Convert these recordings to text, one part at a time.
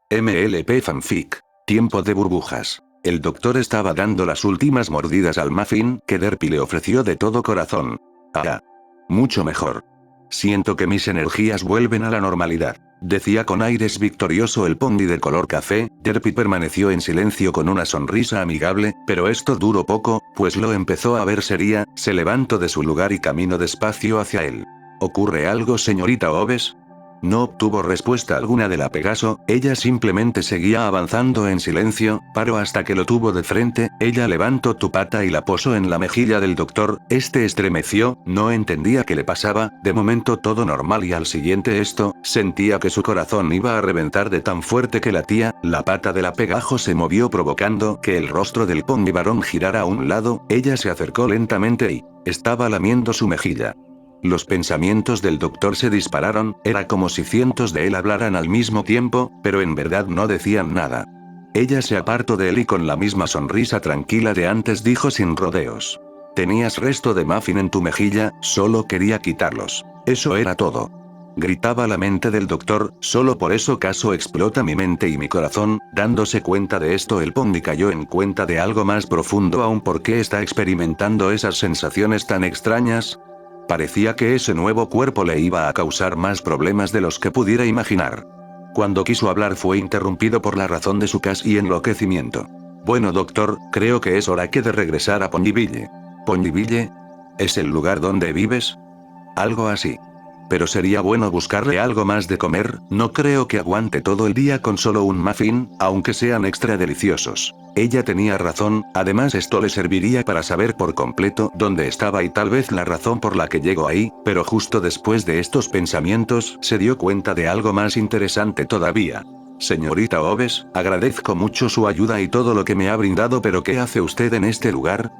MLP Fanfic. Tiempo de burbujas. El doctor estaba dando las últimas mordidas al muffin que Derpy le ofreció de todo corazón. Ah. Mucho mejor. Siento que mis energías vuelven a la normalidad, decía con aires victorioso el pony de color café. Derpy permaneció en silencio con una sonrisa amigable, pero esto duró poco, pues lo empezó a ver seria. Se levantó de su lugar y caminó despacio hacia él. ¿Ocurre algo, señorita Oves? No obtuvo respuesta alguna de la Pegaso, ella simplemente seguía avanzando en silencio. Paró hasta que lo tuvo de frente. Ella levantó tu pata y la posó en la mejilla del doctor. Este estremeció, no entendía qué le pasaba. De momento todo normal y al siguiente esto, sentía que su corazón iba a reventar de tan fuerte que latía. La pata de la Pegaso se movió provocando que el rostro del pony varón girara a un lado. Ella se acercó lentamente y estaba lamiendo su mejilla. Los pensamientos del doctor se dispararon, era como si cientos de él hablaran al mismo tiempo, pero en verdad no decían nada. Ella se apartó de él y con la misma sonrisa tranquila de antes dijo sin rodeos. Tenías resto de muffin en tu mejilla, solo quería quitarlos. Eso era todo. Gritaba la mente del doctor, solo por eso caso explota mi mente y mi corazón. Dándose cuenta de esto, el pony cayó en cuenta de algo más profundo aún. ¿Por qué está experimentando esas sensaciones tan extrañas? Parecía que ese nuevo cuerpo le iba a causar más problemas de los que pudiera imaginar. Cuando quiso hablar fue interrumpido por la razón de su casi enloquecimiento. Bueno doctor, creo que es hora de regresar a Ponyville. ¿Ponyville? ¿Es el lugar donde vives? Algo así. Pero sería bueno buscarle algo más de comer, no creo que aguante todo el día con solo un muffin, aunque sean extra deliciosos. Ella tenía razón, además esto le serviría para saber por completo dónde estaba y tal vez la razón por la que llegó ahí, pero justo después de estos pensamientos, se dio cuenta de algo más interesante todavía. Señorita Oves, agradezco mucho su ayuda y todo lo que me ha brindado, pero ¿qué hace usted en este lugar?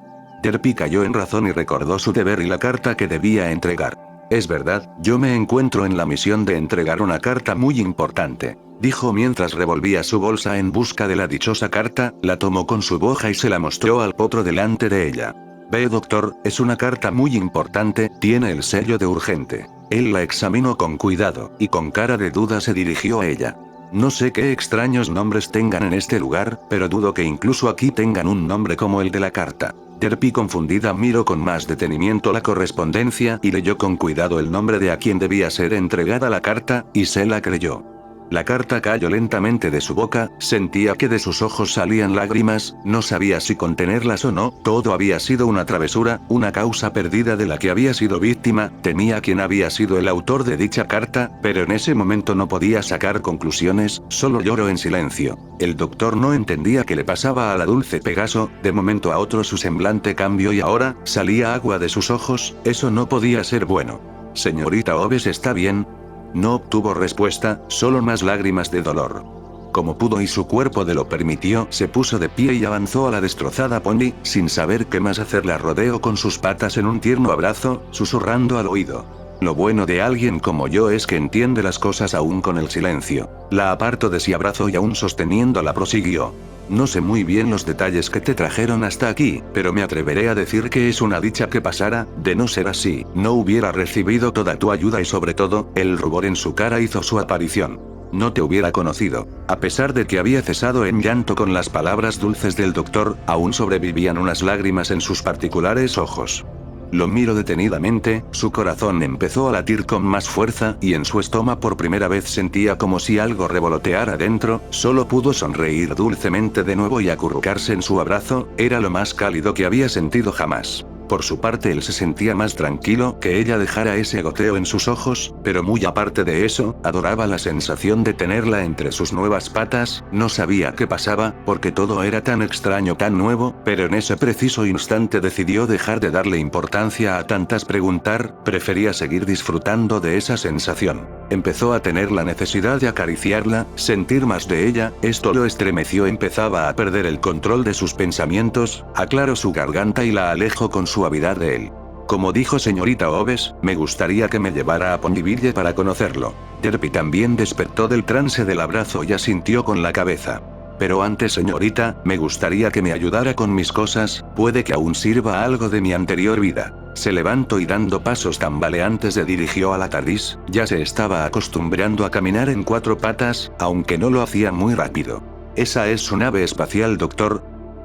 Derpy cayó en razón y recordó su deber y la carta que debía entregar. Es verdad, yo me encuentro en la misión de entregar una carta muy importante, dijo mientras revolvía su bolsa en busca de la dichosa carta. La tomó con su boca y se la mostró al potro delante de ella. Ve doctor, es una carta muy importante, tiene el sello de urgente. Él la examinó con cuidado, y con cara de duda se dirigió a ella. No sé qué extraños nombres tengan en este lugar, pero dudo que incluso aquí tengan un nombre como el de la carta. Derpy confundida miró con más detenimiento la correspondencia y leyó con cuidado el nombre de a quien debía ser entregada la carta, y se la creyó. La carta cayó lentamente de su boca, sentía que de sus ojos salían lágrimas, no sabía si contenerlas o no. Todo había sido una travesura, una causa perdida de la que había sido víctima. Temía quién había sido el autor de dicha carta, pero en ese momento no podía sacar conclusiones, solo lloró en silencio. El doctor no entendía qué le pasaba a la dulce Pegaso, de momento a otro su semblante cambió y ahora, salía agua de sus ojos. Eso no podía ser bueno. Señorita Oves, ¿está bien? No obtuvo respuesta, solo más lágrimas de dolor. Como pudo y su cuerpo de lo permitió, se puso de pie y avanzó a la destrozada pony, sin saber qué más hacer. La rodeó con sus patas en un tierno abrazo, susurrando al oído. Lo bueno de alguien como yo es que entiende las cosas aún con el silencio. La apartó de sí abrazo y aún sosteniéndola prosiguió. No sé muy bien los detalles que te trajeron hasta aquí, pero me atreveré a decir que es una dicha que pasara. De no ser así, no hubiera recibido toda tu ayuda y sobre todo, el rubor en su cara hizo su aparición. No te hubiera conocido. A pesar de que había cesado en llanto con las palabras dulces del doctor, aún sobrevivían unas lágrimas en sus particulares ojos. Lo miró detenidamente, su corazón empezó a latir con más fuerza, y en su estómago por primera vez sentía como si algo revoloteara dentro. Solo pudo sonreír dulcemente de nuevo y acurrucarse en su abrazo, era lo más cálido que había sentido jamás. Por su parte él se sentía más tranquilo que ella dejara ese goteo en sus ojos, pero muy aparte de eso, adoraba la sensación de tenerla entre sus nuevas patas. No sabía qué pasaba, porque todo era tan extraño, tan nuevo, pero en ese preciso instante decidió dejar de darle importancia a tantas preguntas, prefería seguir disfrutando de esa sensación. Empezó a tener la necesidad de acariciarla, sentir más de ella. Esto lo estremeció, empezaba a perder el control de sus pensamientos. Aclaró su garganta y la alejó con suavidad de él. Como dijo señorita Oves, me gustaría que me llevara a Ponyville para conocerlo. Derpy también despertó del trance del abrazo y asintió con la cabeza. Pero antes señorita, me gustaría que me ayudara con mis cosas, puede que aún sirva algo de mi anterior vida. Se levantó y dando pasos tambaleantes se dirigió a la TARDIS. Ya se estaba acostumbrando a caminar en 4 patas, aunque no lo hacía muy rápido. ¿Esa es su nave espacial, doctor?,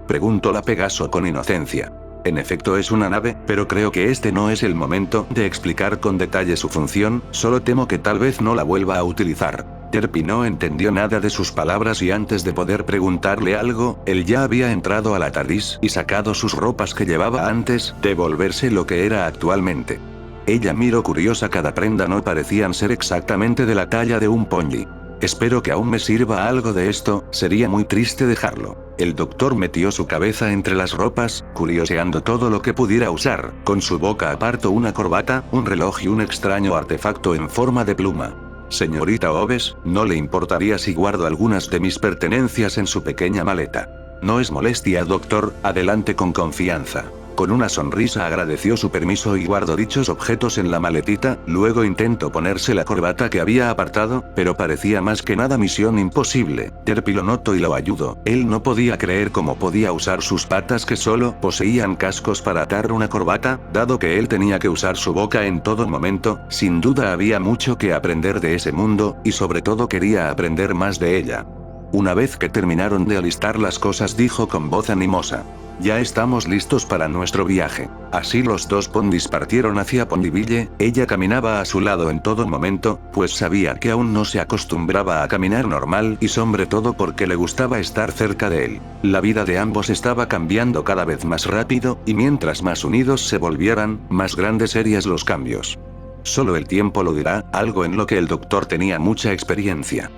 preguntó la Pegaso con inocencia. En efecto es una nave, pero creo que este no es el momento de explicar con detalle su función, solo temo que tal vez no la vuelva a utilizar. Derpy no entendió nada de sus palabras y antes de poder preguntarle algo, él ya había entrado a la TARDIS y sacado sus ropas que llevaba antes de volverse lo que era actualmente. Ella miró curiosa, cada prenda no parecían ser exactamente de la talla de un pony. Espero que aún me sirva algo de esto, sería muy triste dejarlo. El doctor metió su cabeza entre las ropas, curioseando todo lo que pudiera usar. Con su boca apartó una corbata, un reloj y un extraño artefacto en forma de pluma. Señorita Oves, ¿no le importaría si guardo algunas de mis pertenencias en su pequeña maleta? No es molestia, doctor, adelante con confianza. Con una sonrisa agradeció su permiso y guardó dichos objetos en la maletita, luego intentó ponerse la corbata que había apartado, pero parecía más que nada misión imposible. Derpy lo notó y lo ayudó. Él no podía creer cómo podía usar sus patas que solo poseían cascos para atar una corbata, dado que él tenía que usar su boca en todo momento. Sin duda había mucho que aprender de ese mundo, y sobre todo quería aprender más de ella. Una vez que terminaron de alistar las cosas, dijo con voz animosa: ya estamos listos para nuestro viaje. Así los dos pondis partieron hacia Ponyville. Ella caminaba a su lado en todo momento, pues sabía que aún no se acostumbraba a caminar normal y sobre todo porque le gustaba estar cerca de él. La vida de ambos estaba cambiando cada vez más rápido, y mientras más unidos se volvieran, más grandes serían los cambios. Solo el tiempo lo dirá, algo en lo que el doctor tenía mucha experiencia.